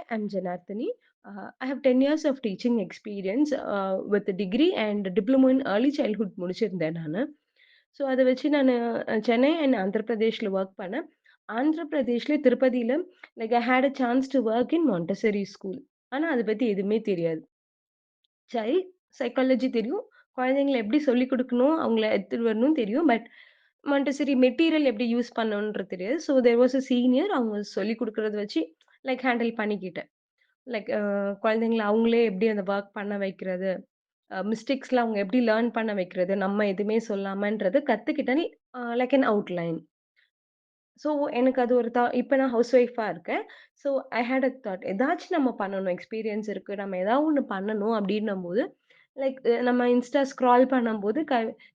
I'm Janardhani. I have 10 years of teaching experience with a degree and diploma in early childhood முடிச்சிருந்தேன் நானு. So அத வச்சு நானு Chennai and ஆந்திர பிரதேஷ்ல வொர்க் பண்ணேன். ஆந்திர பிரதேஷ்ல திருப்பதியில I had a chance to work in Montessori school. ஆனா அத பத்தி எதுவுமே தெரியாது. சைல்ட் சைக்காலஜி தெரியும். குழந்தைங்கள எப்படி சொல்லிக் குடுக்கணும், அவங்கள எடுத்துட்டு வரணும்னு தெரியும். பட் மான்டெசரி மெட்டீரியல் எப்படி யூஸ் பண்ணணுன்றது தெரியாது. So there was a senior அவங்க சொல்லிக் குடுக்குறத வச்சு ஹேண்டில் பண்ணிக்கிட்டேன். லைக் அ குழந்தைங்கள அவங்களே எப்படி அந்த வொர்க் பண்ண வைக்கிறது, மிஸ்டேக்ஸ்ல அவங்க எப்படி லேர்ன் பண்ண வைக்கிறது, நம்ம எதுவுமே சொல்லாமன்றது கத்துக்கிட்டேன். An outline. ஸோ எனக்கு அது ஒரு இப்ப நான் ஹவுஸ் ஒய்ஃபா இருக்கேன். So I had a thought ஏதாச்சும் நம்ம பண்ணணும். எக்ஸ்பீரியன்ஸ் இருக்கு. நம்ம ஏதாவது ஒண்ணு பண்ணணும் அப்டின்னும்போது, நம்ம இன்ஸ்டா ஸ்க்ரால் பண்ணும்போது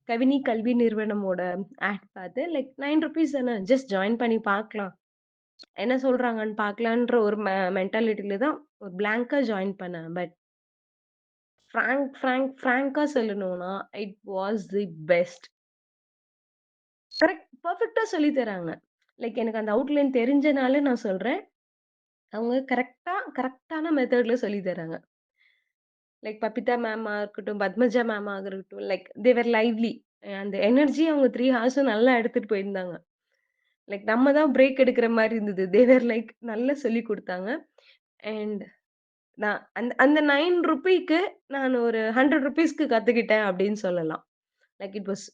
கவினி கல்வி நிறுவனமோட ஆட் பார்த்து ₹9 தானே ஜஸ்ட் ஜாயின் பண்ணி பார்க்கலாம். என்ன சொல்றாங்கன்னு பார்க்கலான்ற ஒரு மென்டாலிட்டில தான் ஒரு பிளாங்க்கா ஜாயின் பண்ணேன். பட் ஃப்ராங்க்கா சொல்லணும்னா, இட் வாஸ் தி பெஸ்ட். பெர்ஃபெக்ட்டா சொல்லி தராங்க. எனக்கு அந்த அவுட்லைன் தெரிஞ்சனால நான் சொல்றேன். அவங்க கரெக்ட்டான மெத்தட்ல சொல்லி தராங்க. பபிதா மேமா இருக்கட்டும், பத்மஜா மேமா இருக்கட்டும், தே வர் லைவ்லி. அந்த எனர்ஜி அவங்க 3 ஹார்ஸும் நல்லா எடுத்துட்டு போயிருந்தாங்க. நம்ம தான் பிரேக் எடுக்கிற மாரி இருந்தது. தே வர் நல்லா சொல்லிக் குடுத்தாங்க. அண்ட் நான் அந்த அந்த ₹9க்கு நான் ஒரு ₹100க்கு கத்துக்கிட்டேன் அப்படின்னு சொல்லலாம். It was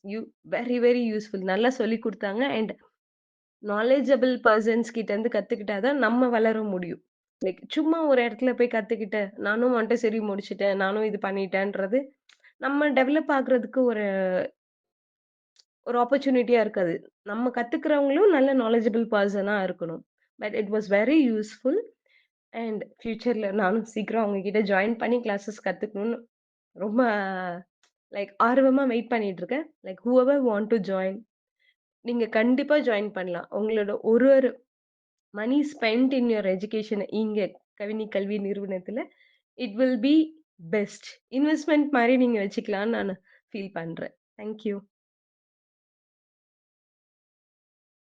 very, very useful. நல்லா சொல்லிக் குடுத்தாங்க. அண்ட் நாலேட்ஜபிள் பெர்சன்ஸ் கிட்ட இருந்து கத்துக்கிட்டா தான் நம்ம வளர முடியும். சும்மா ஒரு இடத்துல போய் கத்துக்கிட்டு, நானும் மான்டெசரி முடிச்சுட்டேன், நானும் இது பண்ணிட்டேன்றது, நம்ம டெவலப் ஆகுறதுக்கு ஒரு ஒரு ஆப்பர்ச்சுனிட்டியா இருக்காது. நம்ம கத்துக்கிறவங்களும் நல்ல நாலேட்ஜபிள் பெர்சனா இருக்கணும். But it was very useful. And ஃபியூச்சர்ல நானும் சீக்கிரம் அவங்க கிட்ட ஜாயின் பண்ணி கிளாஸஸ் கத்துக்கணும்னு ரொம்ப ஆர்வமா வெயிட் பண்ணிட்டு இருக்கேன். ஹூஎவர் வாண்ட் டூ ஜாயின் நீங்க கண்டிப்பா ஜாயின் பண்ணலாம். உங்களோட ஒரு ஒரு money spent in your education இங்க கவினி கல்வி நிறுவனத்துல it will be best. Investment மாரி நீங்க வச்சுக்கலாம்னு நானு ஃபீல் பண்றேன். Thank you.